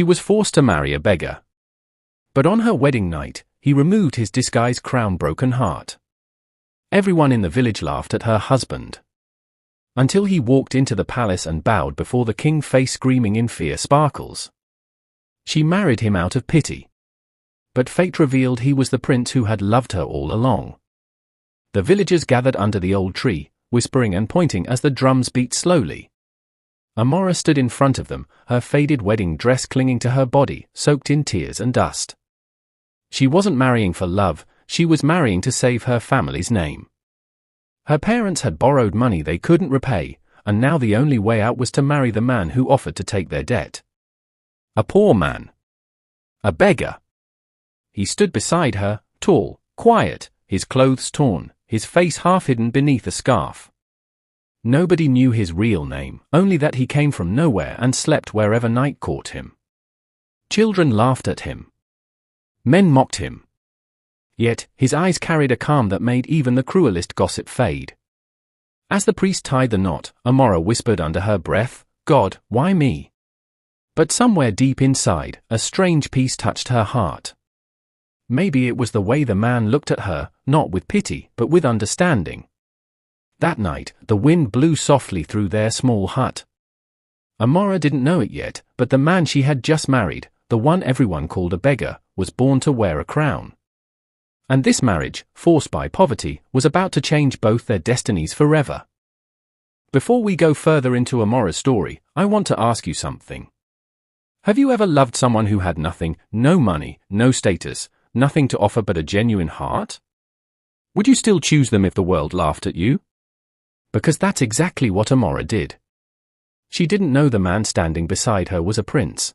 she was forced to marry a beggar. But on her wedding night, he removed his disguise crown broken heart. Everyone in the village laughed at her husband. Until he walked into the palace and bowed before the king, face screaming in fear sparkles. She married him out of pity. But fate revealed he was the prince who had loved her all along. The villagers gathered under the old tree, whispering and pointing as the drums beat slowly. Amara stood in front of them, her faded wedding dress clinging to her body, soaked in tears and dust. She wasn't marrying for love, she was marrying to save her family's name. Her parents had borrowed money they couldn't repay, and now the only way out was to marry the man who offered to take their debt. A poor man. A beggar. He stood beside her, tall, quiet, his clothes torn, his face half hidden beneath a scarf. Nobody knew his real name, only that he came from nowhere and slept wherever night caught him. Children laughed at him. Men mocked him. Yet, his eyes carried a calm that made even the cruelest gossip fade. As the priest tied the knot, Amara whispered under her breath, "God, why me?" But somewhere deep inside, a strange peace touched her heart. Maybe it was the way the man looked at her, not with pity, but with understanding. That night, the wind blew softly through their small hut. Amara didn't know it yet, but the man she had just married, the one everyone called a beggar, was born to wear a crown. And this marriage, forced by poverty, was about to change both their destinies forever. Before we go further into Amara's story, I want to ask you something. Have you ever loved someone who had nothing, no money, no status, nothing to offer but a genuine heart? Would you still choose them if the world laughed at you? Because that's exactly what Amara did. She didn't know the man standing beside her was a prince.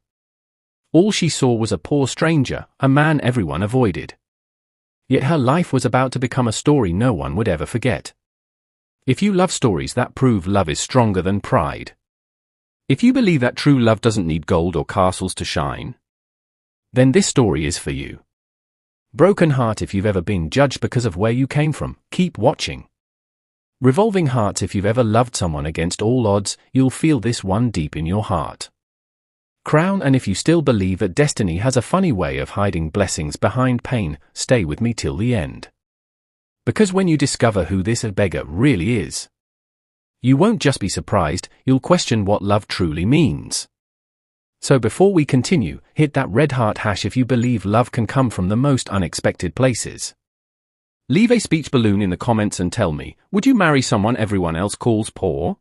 All she saw was a poor stranger, a man everyone avoided. Yet her life was about to become a story no one would ever forget. If you love stories that prove love is stronger than pride, if you believe that true love doesn't need gold or castles to shine, then this story is for you. Broken heart if you've ever been judged because of where you came from, keep watching. Revolving hearts if you've ever loved someone against all odds, you'll feel this one deep in your heart. Crown, and if you still believe that destiny has a funny way of hiding blessings behind pain, stay with me till the end. Because when you discover who this beggar really is, you won't just be surprised, you'll question what love truly means. So before we continue, hit that red heart hash if you believe love can come from the most unexpected places. Leave a speech balloon in the comments and tell me, would you marry someone everyone else calls poor?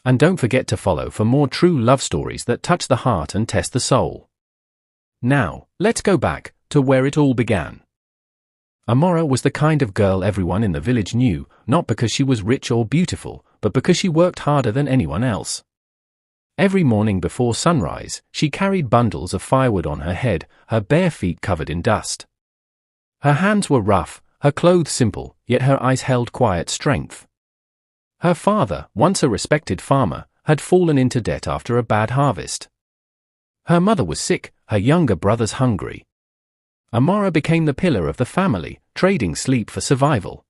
And don't forget to follow for more true love stories that touch the heart and test the soul. Now, let's go back to where it all began. Amara was the kind of girl everyone in the village knew, not because she was rich or beautiful, but because she worked harder than anyone else. Every morning before sunrise, she carried bundles of firewood on her head, her bare feet covered in dust. Her hands were rough, her clothes simple, yet her eyes held quiet strength. Her father, once a respected farmer, had fallen into debt after a bad harvest. Her mother was sick, her younger brothers hungry. Amara became the pillar of the family, trading sleep for survival.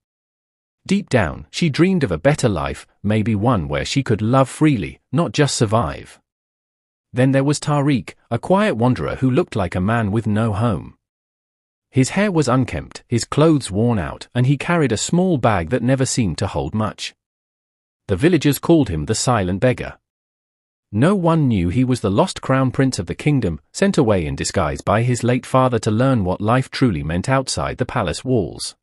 Deep down, she dreamed of a better life, maybe one where she could love freely, not just survive. Then there was Tariq, a quiet wanderer who looked like a man with no home. His hair was unkempt, his clothes worn out, and he carried a small bag that never seemed to hold much. The villagers called him the silent beggar. No one knew he was the lost crown prince of the kingdom, sent away in disguise by his late father to learn what life truly meant outside the palace walls.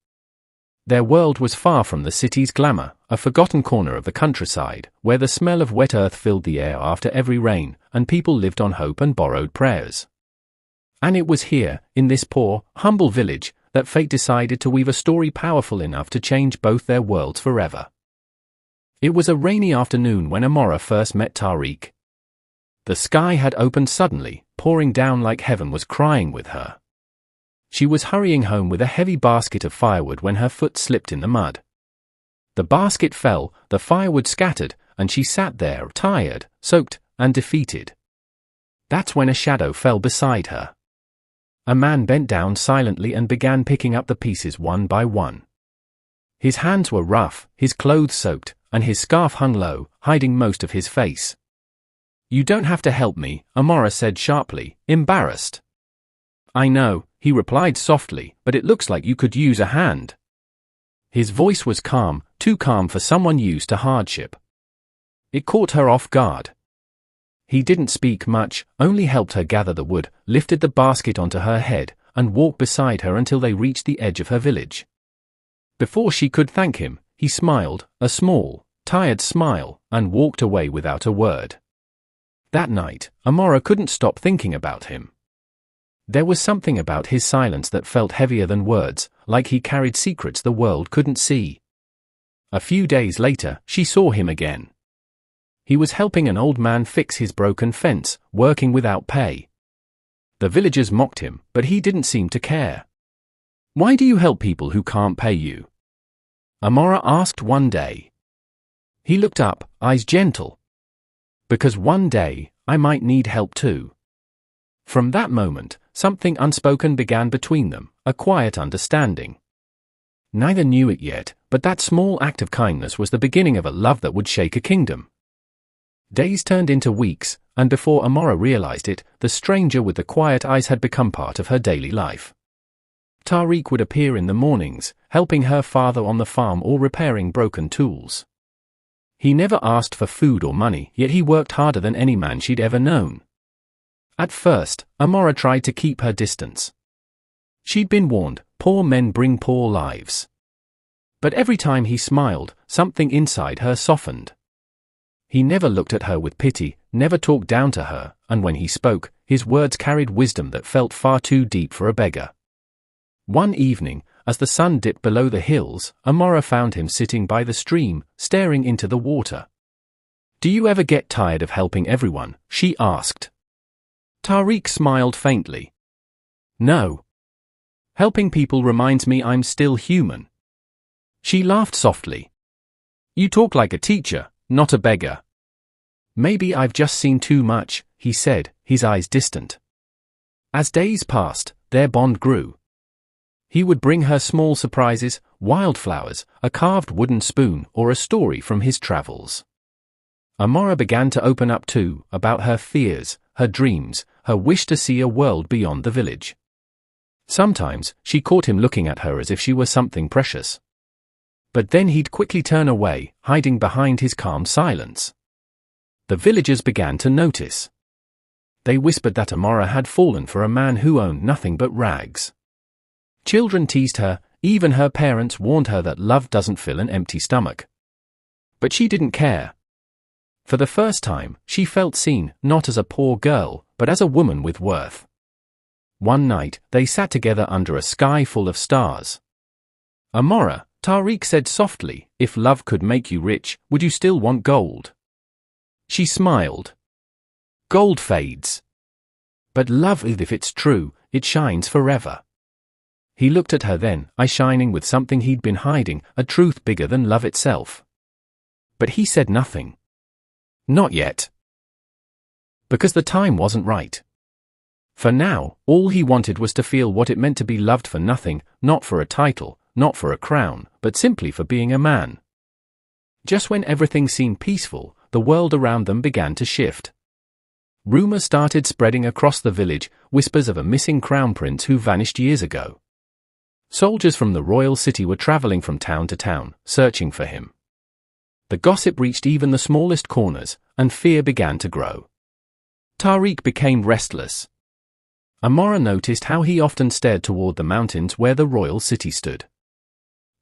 Their world was far from the city's glamour, a forgotten corner of the countryside, where the smell of wet earth filled the air after every rain, and people lived on hope and borrowed prayers. And it was here, in this poor, humble village, that fate decided to weave a story powerful enough to change both their worlds forever. It was a rainy afternoon when Amara first met Tariq. The sky had opened suddenly, pouring down like heaven was crying with her. She was hurrying home with a heavy basket of firewood when her foot slipped in the mud. The basket fell, the firewood scattered, and she sat there, tired, soaked, and defeated. That's when a shadow fell beside her. A man bent down silently and began picking up the pieces one by one. His hands were rough, his clothes soaked, and his scarf hung low, hiding most of his face. You don't have to help me, Amara said sharply, embarrassed. I know, he replied softly, but it looks like you could use a hand. His voice was calm, too calm for someone used to hardship. It caught her off guard. He didn't speak much, only helped her gather the wood, lifted the basket onto her head, and walked beside her until they reached the edge of her village. Before she could thank him, he smiled, a small, tired smile, and walked away without a word. That night, Amara couldn't stop thinking about him. There was something about his silence that felt heavier than words, like he carried secrets the world couldn't see. A few days later, she saw him again. He was helping an old man fix his broken fence, working without pay. The villagers mocked him, but he didn't seem to care. Why do you help people who can't pay you? Amara asked one day. He looked up, eyes gentle. Because one day, I might need help too. From that moment, something unspoken began between them, a quiet understanding. Neither knew it yet, but that small act of kindness was the beginning of a love that would shake a kingdom. Days turned into weeks, and before Amara realized it, the stranger with the quiet eyes had become part of her daily life. Tariq would appear in the mornings, helping her father on the farm or repairing broken tools. He never asked for food or money, yet he worked harder than any man she'd ever known. At first, Amara tried to keep her distance. She'd been warned, poor men bring poor lives. But every time he smiled, something inside her softened. He never looked at her with pity, never talked down to her, and when he spoke, his words carried wisdom that felt far too deep for a beggar. One evening, as the sun dipped below the hills, Amara found him sitting by the stream, staring into the water. Do you ever get tired of helping everyone? She asked. Tariq smiled faintly. No. Helping people reminds me I'm still human. She laughed softly. You talk like a teacher, not a beggar. Maybe I've just seen too much, he said, his eyes distant. As days passed, their bond grew. He would bring her small surprises, wildflowers, a carved wooden spoon, or a story from his travels. Amara began to open up too, about her fears, her dreams, her wish to see a world beyond the village. Sometimes, she caught him looking at her as if she were something precious. But then he'd quickly turn away, hiding behind his calm silence. The villagers began to notice. They whispered that Amara had fallen for a man who owned nothing but rags. Children teased her, even her parents warned her that love doesn't fill an empty stomach. But she didn't care. For the first time, she felt seen, not as a poor girl, but as a woman with worth. One night, they sat together under a sky full of stars. Amara, Tariq said softly, if love could make you rich, would you still want gold? She smiled. Gold fades. But love, if it's true, it shines forever. He looked at her then, eyes shining with something he'd been hiding, a truth bigger than love itself. But he said nothing. Not yet. Because the time wasn't right. For now, all he wanted was to feel what it meant to be loved for nothing, not for a title, not for a crown, but simply for being a man. Just when everything seemed peaceful, the world around them began to shift. Rumors started spreading across the village, whispers of a missing crown prince who vanished years ago. Soldiers from the royal city were traveling from town to town, searching for him. The gossip reached even the smallest corners, and fear began to grow. Tariq became restless. Amara noticed how he often stared toward the mountains where the royal city stood.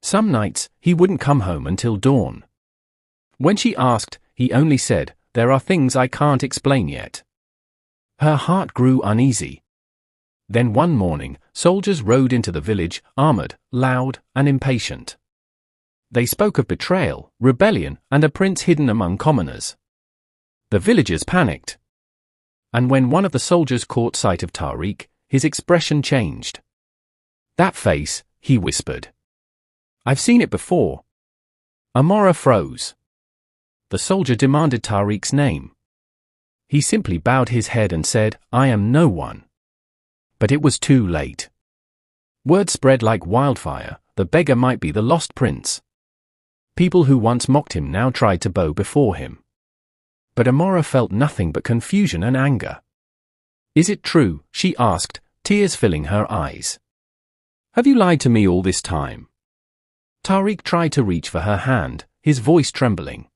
Some nights, he wouldn't come home until dawn. When she asked, he only said, "There are things I can't explain yet." Her heart grew uneasy. Then one morning, soldiers rode into the village, armored, loud, and impatient. They spoke of betrayal, rebellion, and a prince hidden among commoners. The villagers panicked. And when one of the soldiers caught sight of Tariq, his expression changed. "That face," he whispered. "I've seen it before." Amara froze. The soldier demanded Tariq's name. He simply bowed his head and said, "I am no one." But it was too late. Word spread like wildfire, the beggar might be the lost prince. People who once mocked him now tried to bow before him. But Amara felt nothing but confusion and anger. "Is it true?" she asked, tears filling her eyes. "Have you lied to me all this time?" Tariq tried to reach for her hand, his voice trembling.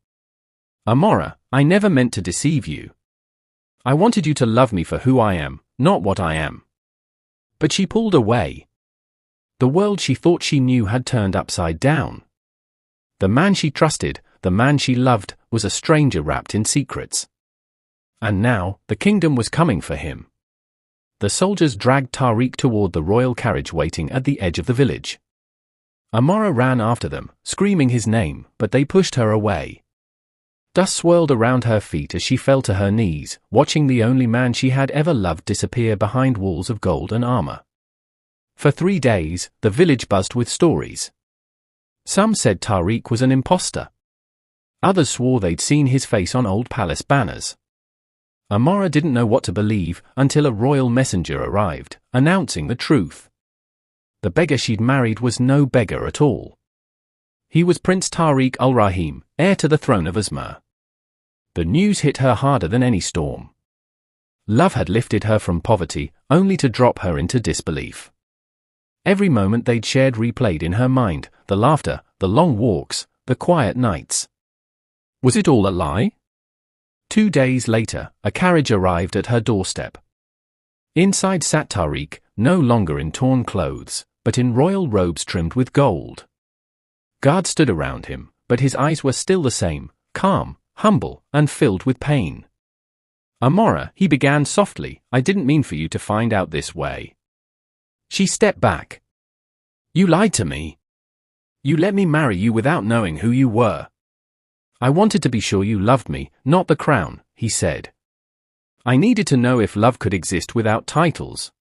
"Amara, I never meant to deceive you. I wanted you to love me for who I am, not what I am." But she pulled away. The world she thought she knew had turned upside down. The man she trusted, the man she loved, was a stranger wrapped in secrets. And now, the kingdom was coming for him. The soldiers dragged Tariq toward the royal carriage waiting at the edge of the village. Amara ran after them, screaming his name, but they pushed her away. Dust swirled around her feet as she fell to her knees, watching the only man she had ever loved disappear behind walls of gold and armor. For 3 days, the village buzzed with stories. Some said Tariq was an imposter. Others swore they'd seen his face on old palace banners. Amara didn't know what to believe until a royal messenger arrived, announcing the truth. The beggar she'd married was no beggar at all. He was Prince Tariq al-Rahim, heir to the throne of Asma. The news hit her harder than any storm. Love had lifted her from poverty, only to drop her into disbelief. Every moment they'd shared replayed in her mind, the laughter, the long walks, the quiet nights. Was it all a lie? 2 days later, a carriage arrived at her doorstep. Inside sat Tariq, no longer in torn clothes, but in royal robes trimmed with gold. Guards stood around him, but his eyes were still the same, calm, humble, and filled with pain. "Amara," he began softly, "I didn't mean for you to find out this way." She stepped back. "You lied to me. You let me marry you without knowing who you were." "I wanted to be sure you loved me, not the crown," he said. "I needed to know if love could exist without titles."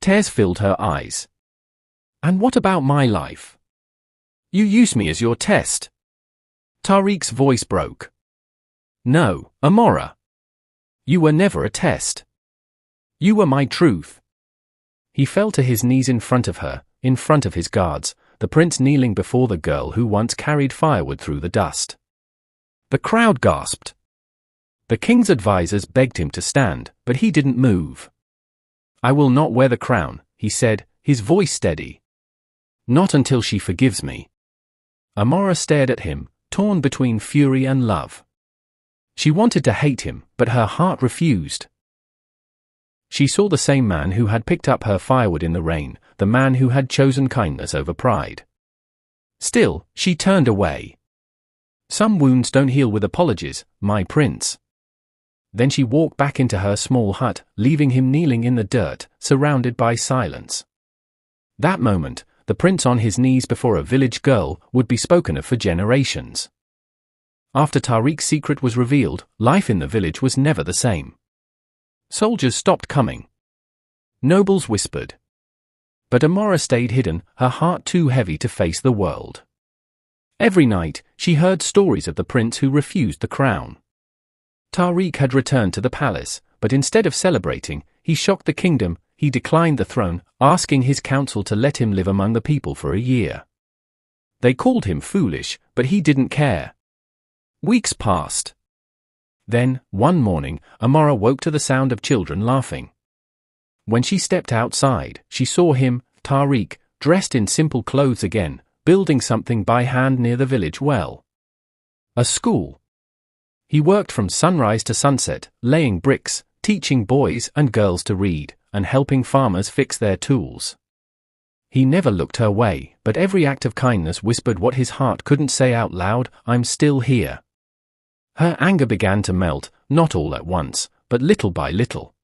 Tears filled her eyes. "And what about my life? You used me as your test." Tariq's voice broke. "No, Amara. You were never a test. You were my truth." He fell to his knees in front of her, in front of his guards, the prince kneeling before the girl who once carried firewood through the dust. The crowd gasped. The king's advisors begged him to stand, but he didn't move. "I will not wear the crown," he said, his voice steady. "Not until she forgives me." Amara stared at him, torn between fury and love. She wanted to hate him, but her heart refused. She saw the same man who had picked up her firewood in the rain, the man who had chosen kindness over pride. Still, she turned away. "Some wounds don't heal with apologies, my prince." Then she walked back into her small hut, leaving him kneeling in the dirt, surrounded by silence. That moment, the prince on his knees before a village girl, would be spoken of for generations. After Tariq's secret was revealed, life in the village was never the same. Soldiers stopped coming. Nobles whispered. But Amara stayed hidden, her heart too heavy to face the world. Every night, she heard stories of the prince who refused the crown. Tariq had returned to the palace, but instead of celebrating, he shocked the kingdom. He declined the throne, asking his council to let him live among the people for a year. They called him foolish, but he didn't care. Weeks passed. Then, one morning, Amara woke to the sound of children laughing. When she stepped outside, she saw him, Tariq, dressed in simple clothes again, building something by hand near the village well. A school. He worked from sunrise to sunset, laying bricks, teaching boys and girls to read, and helping farmers fix their tools. He never looked her way, but every act of kindness whispered what his heart couldn't say out loud, "I'm still here." Her anger began to melt, not all at once, but little by little.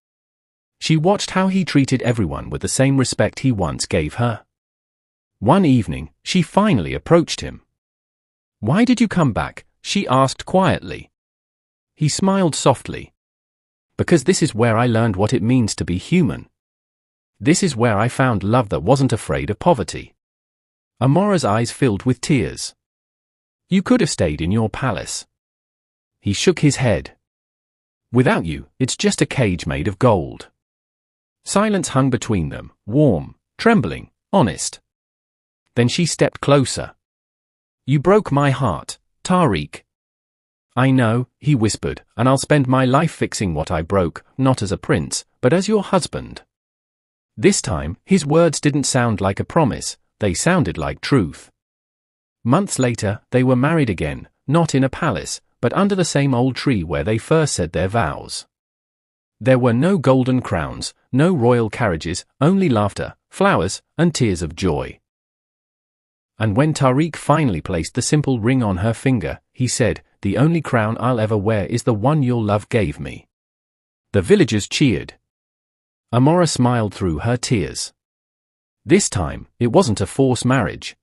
She watched how he treated everyone with the same respect he once gave her. One evening, she finally approached him. "Why did you come back?" she asked quietly. He smiled softly. "Because this is where I learned what it means to be human. This is where I found love that wasn't afraid of poverty." Amara's eyes filled with tears. "You could have stayed in your palace." He shook his head. "Without you, it's just a cage made of gold." Silence hung between them, warm, trembling, honest. Then she stepped closer. "You broke my heart, Tariq." I know, he whispered, and I'll spend my life fixing what I broke, not as a prince, but as your husband. This time, his words didn't sound like a promise, they sounded like truth. Months later, they were married again, not in a palace, but under the same old tree where they first said their vows. There were no golden crowns, no royal carriages, only laughter, flowers, and tears of joy. And when Tariq finally placed the simple ring on her finger, he said, "The only crown I'll ever wear is the one your love gave me." The villagers cheered. Amara smiled through her tears. This time, it wasn't a forced marriage.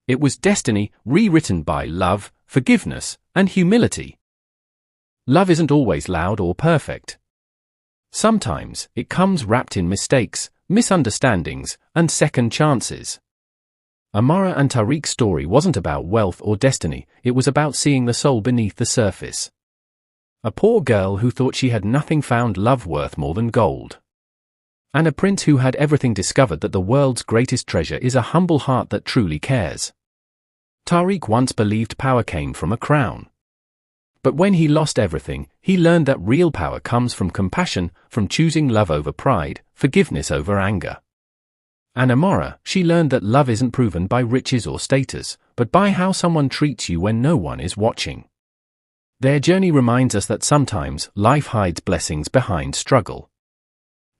It was destiny rewritten by love, forgiveness, and humility. Love isn't always loud or perfect. Sometimes, it comes wrapped in mistakes, misunderstandings, and second chances. Amara and Tariq's story wasn't about wealth or destiny, it was about seeing the soul beneath the surface. A poor girl who thought she had nothing found love worth more than gold. And a prince who had everything discovered that the world's greatest treasure is a humble heart that truly cares. Tariq once believed power came from a crown. But when he lost everything, he learned that real power comes from compassion, from choosing love over pride, forgiveness over anger. And Amara, she learned that love isn't proven by riches or status, but by how someone treats you when no one is watching. Their journey reminds us that sometimes life hides blessings behind struggle.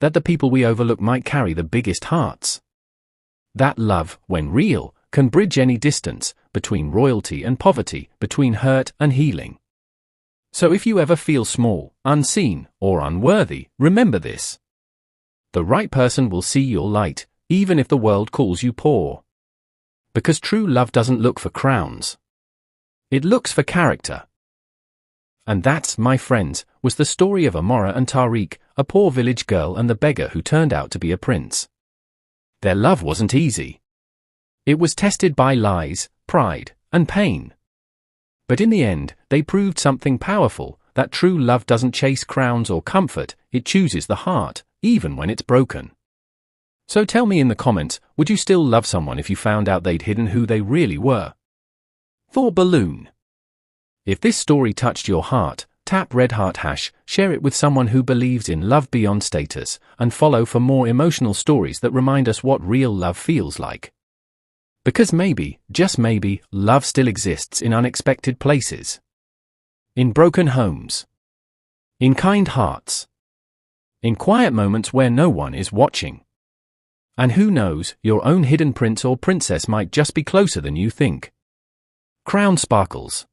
That the people we overlook might carry the biggest hearts. That love, when real, can bridge any distance, between royalty and poverty, between hurt and healing. So if you ever feel small, unseen, or unworthy, remember this. The right person will see your light, even if the world calls you poor. Because true love doesn't look for crowns. It looks for character. And that, my friends, was the story of Amara and Tariq, a poor village girl and the beggar who turned out to be a prince. Their love wasn't easy. It was tested by lies, pride, and pain. But in the end, they proved something powerful, that true love doesn't chase crowns or comfort, it chooses the heart, even when it's broken. So tell me in the comments, would you still love someone if you found out they'd hidden who they really were? For Balloon. If this story touched your heart, tap red heart #, share it with someone who believes in love beyond status, and follow for more emotional stories that remind us what real love feels like. Because maybe, just maybe, love still exists in unexpected places. In broken homes. In kind hearts. In quiet moments where no one is watching. And who knows, your own hidden prince or princess might just be closer than you think. Crown sparkles.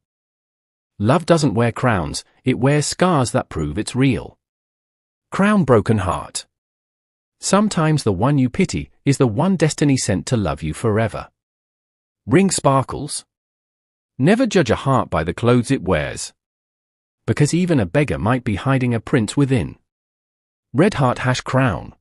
Love doesn't wear crowns, it wears scars that prove it's real. Crown broken heart. Sometimes the one you pity is the one destiny sent to love you forever. Ring sparkles. Never judge a heart by the clothes it wears. Because even a beggar might be hiding a prince within. Red heart #crown.